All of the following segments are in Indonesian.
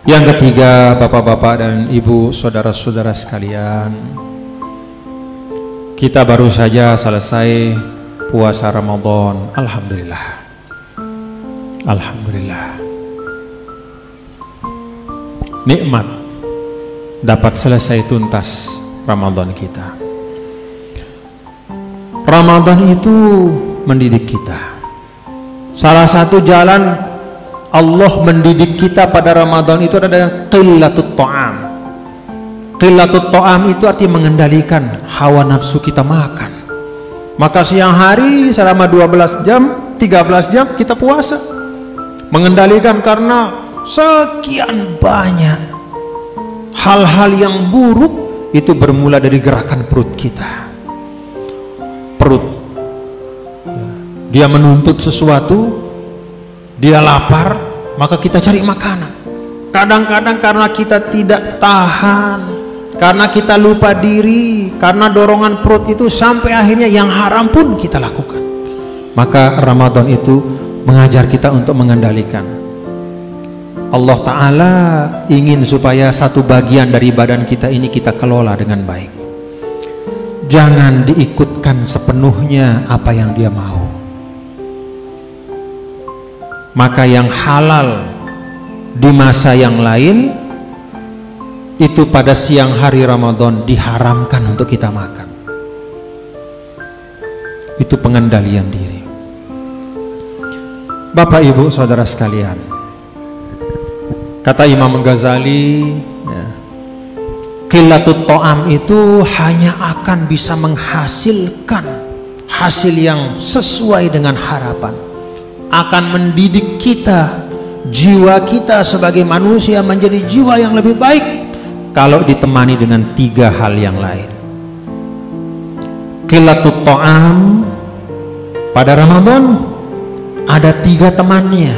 Yang ketiga, bapak-bapak dan ibu, saudara-saudara sekalian, kita baru saja selesai puasa Ramadan. Alhamdulillah. Alhamdulillah. Nikmat dapat selesai tuntas Ramadan kita. Ramadan itu mendidik kita. Salah satu jalan Allah mendidik kita pada Ramadan itu adalah qillatut ta'am. Qillatut ta'am itu artinya mengendalikan hawa nafsu kita makan. Maka siang hari selama 12 jam, 13 jam kita puasa. Mengendalikan karena sekian banyak hal-hal yang buruk itu bermula dari gerakan perut kita. Perut, dia menuntut sesuatu, dia lapar, maka kita cari makanan. Kadang-kadang karena kita tidak tahan, karena kita lupa diri, karena dorongan perut itu sampai akhirnya yang haram pun kita lakukan. Maka Ramadan itu mengajar kita untuk mengendalikan. Allah Ta'ala ingin supaya satu bagian dari badan kita ini kita kelola dengan baik. Jangan diikutkan sepenuhnya apa yang dia mau. Maka yang halal di masa yang lain itu pada siang hari Ramadan diharamkan untuk kita makan. Itu pengendalian diri. Bapak Ibu saudara sekalian, kata Imam Ghazali, qillatut ta'am itu hanya akan bisa menghasilkan hasil yang sesuai dengan harapan, akan mendidik kita, jiwa kita sebagai manusia menjadi jiwa yang lebih baik kalau ditemani dengan 3 hal yang lain. Qillatut ta'am pada Ramadan ada 3 temannya.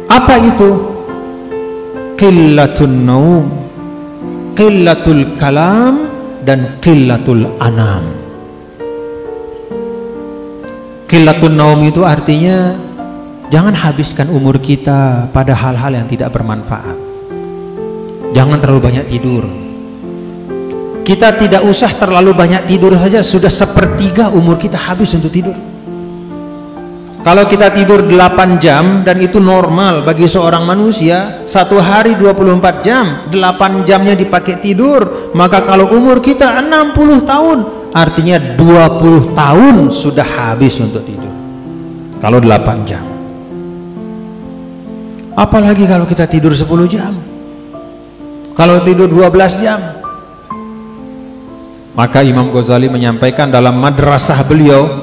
Apa itu? Qillatun naum, qillatul kalam, dan qillatul anam. Qillatul naum itu artinya jangan habiskan umur kita pada hal-hal yang tidak bermanfaat. Jangan terlalu banyak tidur. Kita tidak usah terlalu banyak tidur saja, sudah 1/3 umur kita habis untuk tidur. Kalau kita tidur 8 jam dan itu normal bagi seorang manusia, 1 hari 24 jam, 8 jamnya dipakai tidur, maka kalau umur kita 60 tahun, artinya 20 tahun sudah habis untuk tidur. Kalau 8 jam. Apalagi kalau kita tidur 10 jam. Kalau tidur 12 jam. Maka Imam Ghazali menyampaikan dalam madrasah beliau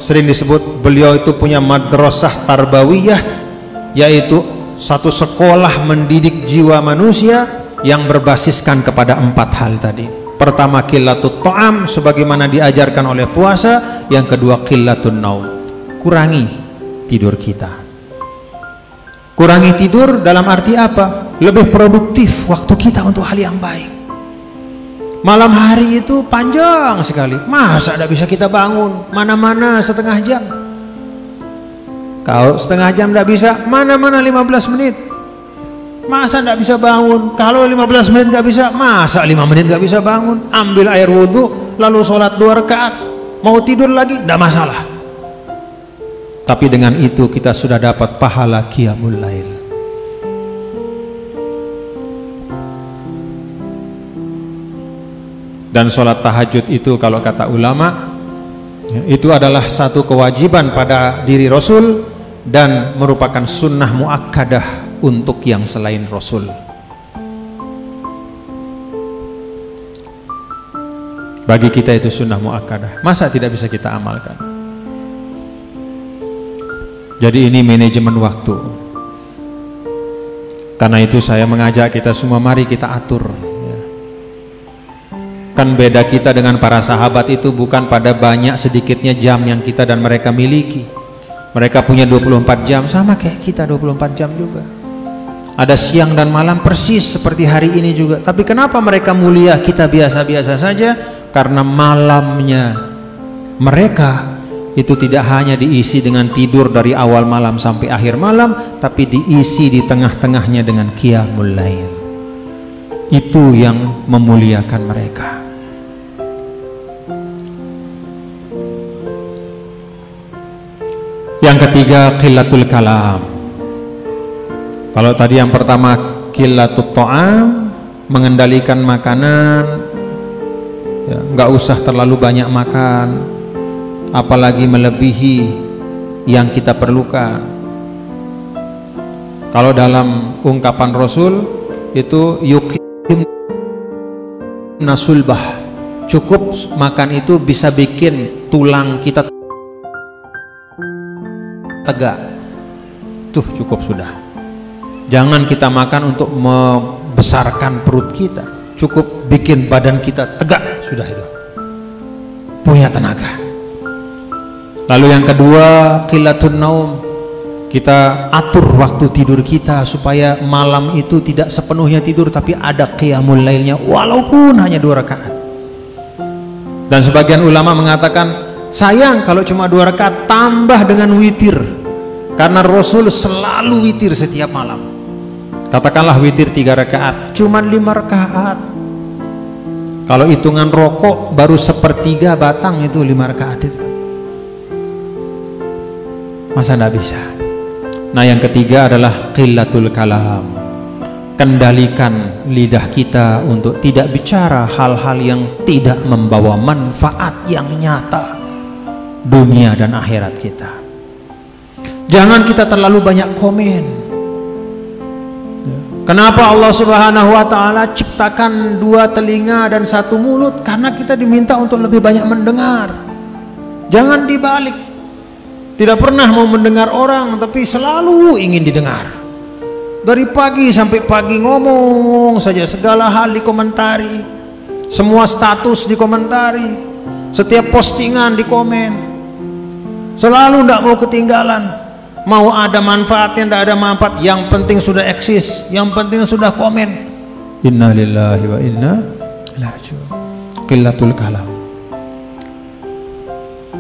sering disebut, beliau itu punya madrasah tarbawiyah, yaitu satu sekolah mendidik jiwa manusia yang berbasiskan kepada 4 hal tadi. Pertama, qillatut ta'am sebagaimana diajarkan oleh puasa. Yang kedua, qillatun naum, kurangi tidur kita. Kurangi tidur dalam arti apa? Lebih produktif waktu kita untuk hal yang baik. Malam hari itu panjang sekali, masa tidak bisa kita bangun? Mana-mana setengah jam. Kalau setengah jam tidak bisa, mana-mana 15 menit. Masa tidak bisa bangun? Kalau 15 menit tidak bisa, masa 5 menit tidak bisa bangun? Ambil air wudhu, lalu sholat 2 rakaat, mau tidur lagi, tidak masalah. Tapi dengan itu kita sudah dapat pahala qiyamul lail. Dan sholat tahajud itu kalau kata ulama, itu adalah satu kewajiban pada diri Rasul dan merupakan sunnah muakkadah untuk yang selain Rasul. Bagi kita itu sunnah muakkadah, masa tidak bisa kita amalkan? Jadi ini manajemen waktu. Karena itu saya mengajak kita semua, mari kita atur. Kan beda kita dengan para sahabat itu bukan pada banyak sedikitnya jam yang kita dan mereka miliki. Mereka punya 24 jam, sama kayak kita 24 jam juga. Ada siang dan malam persis seperti hari ini juga. Tapi kenapa mereka mulia, kita biasa-biasa saja? Karena malamnya mereka itu tidak hanya diisi dengan tidur dari awal malam sampai akhir malam, tapi diisi di tengah-tengahnya dengan qiyamul lail. Itu yang memuliakan mereka. Yang ketiga, qillatul kalam. Kalau tadi yang pertama qillatul ta'am, mengendalikan makanan, ya, nggak usah terlalu banyak makan, apalagi melebihi yang kita perlukan. Kalau dalam ungkapan Rasul itu yuqim nasulbah, cukup makan itu bisa bikin tulang kita tegak, tuh cukup sudah. Jangan kita makan untuk membesarkan perut kita, cukup bikin badan kita tegak, sudah itu punya tenaga. Lalu yang kedua, qilatun naum, kita atur waktu tidur kita supaya malam itu tidak sepenuhnya tidur, tapi ada qiyamul lailnya walaupun hanya 2 rakaat. Dan sebagian ulama mengatakan sayang kalau cuma 2 rakaat, tambah dengan witir, karena Rasul selalu witir setiap malam. Katakanlah witir 3 rakaat, cuma 5 rakaat. Kalau hitungan rokok baru 1/3 batang itu 5 rakaat itu. Masa tidak bisa? Nah, yang ketiga adalah qillatul kalam. Kendalikan lidah kita untuk tidak bicara hal-hal yang tidak membawa manfaat yang nyata dunia dan akhirat kita. Jangan kita terlalu banyak komen. Kenapa Allah Subhanahu wa ta'ala ciptakan 2 telinga dan 1 mulut? Karena kita diminta untuk lebih banyak mendengar. Jangan dibalik. Tidak pernah mau mendengar orang, tapi selalu ingin didengar. Dari pagi sampai pagi ngomong saja, segala hal dikomentari, semua status dikomentari, setiap postingan dikomen. Selalu tidak mau ketinggalan. Mau ada manfaatnya, tidak ada manfaat, yang penting sudah eksis, yang penting sudah komen. Inna lillahi wa inna ilaihi raji'un. Qillatul kalam.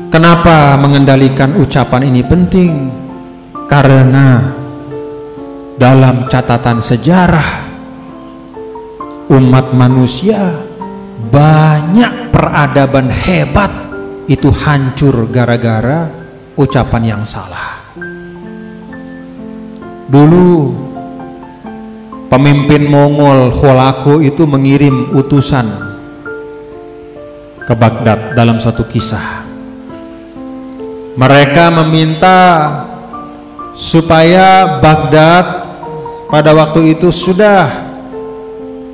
Kenapa mengendalikan ucapan ini penting? Karena dalam catatan sejarah umat manusia, banyak peradaban hebat itu hancur gara-gara ucapan yang salah. Dulu pemimpin Mongol Holaku itu mengirim utusan ke Baghdad dalam satu kisah. Mereka meminta supaya Baghdad pada waktu itu sudah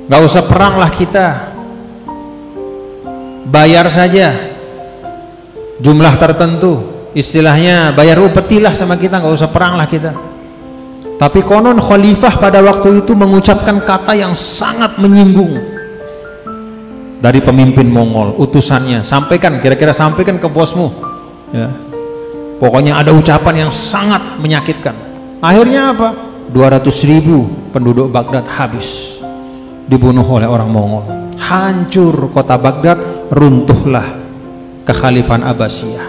nggak usah perang lah, kita bayar saja jumlah tertentu, istilahnya bayar upeti lah sama kita, nggak usah perang lah kita. Tapi konon khalifah pada waktu itu mengucapkan kata yang sangat menyinggung dari pemimpin Mongol, utusannya, sampaikan, kira-kira sampaikan ke bosmu, ya. Pokoknya ada ucapan yang sangat menyakitkan. Akhirnya apa? 200.000 penduduk Baghdad habis, dibunuh oleh orang Mongol. Hancur kota Baghdad, runtuhlah kekhalifahan Abbasiyah.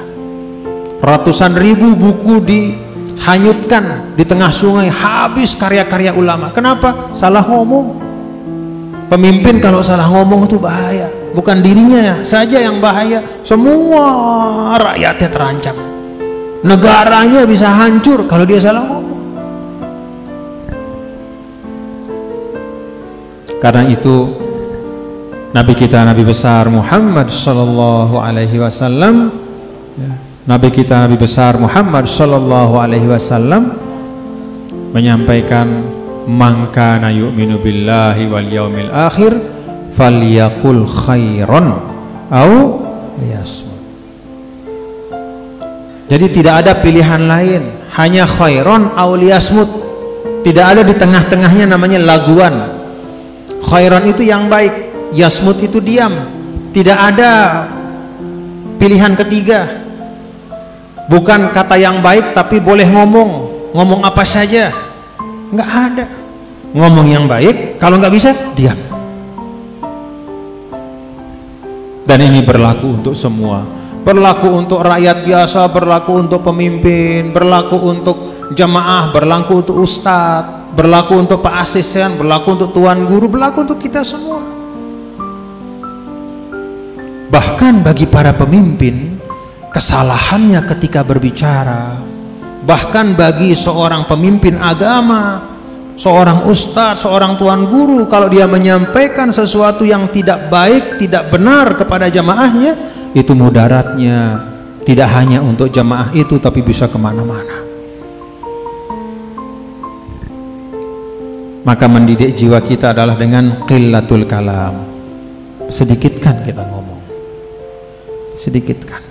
Ratusan ribu buku dihanyutkan di tengah sungai, habis karya-karya ulama. Kenapa? Salah ngomong. Pemimpin kalau salah ngomong itu bahaya. Bukan dirinya saja yang bahaya, semua rakyatnya terancam. Negaranya bisa hancur kalau dia salah ngomong. Karena itu Nabi kita, Nabi besar Muhammad sallallahu alaihi wasallam, Nabi kita, Nabi besar Muhammad sallallahu alaihi wasallam menyampaikan, man kana yu'minu billahi wal yaumil akhir falyaqul khairan au liyasmut. Jadi tidak ada pilihan lain, hanya khairan au liyasmut. Tidak ada di tengah-tengahnya namanya laguan. Khairan itu yang baik, yasmut itu diam. Tidak ada pilihan ketiga. Bukan kata yang baik tapi boleh ngomong apa saja, nggak ada. Ngomong yang baik, kalau nggak bisa diam. Dan ini berlaku untuk semua. berlaku untuk rakyat biasa, berlaku untuk pemimpin, berlaku untuk jamaah, berlaku untuk ustadz, berlaku untuk pak asisten, berlaku untuk tuan guru, berlaku untuk kita semua. Bahkan bagi para pemimpin, kesalahannya ketika berbicara, bahkan bagi seorang pemimpin agama, seorang ustadz, seorang tuan guru, kalau dia menyampaikan sesuatu yang tidak baik, tidak benar kepada jamaahnya, itu mudaratnya tidak hanya untuk jamaah itu, tapi bisa kemana-mana. Maka mendidik jiwa kita adalah dengan qillatul kalam, sedikitkan kita ngomong, sedikitkan.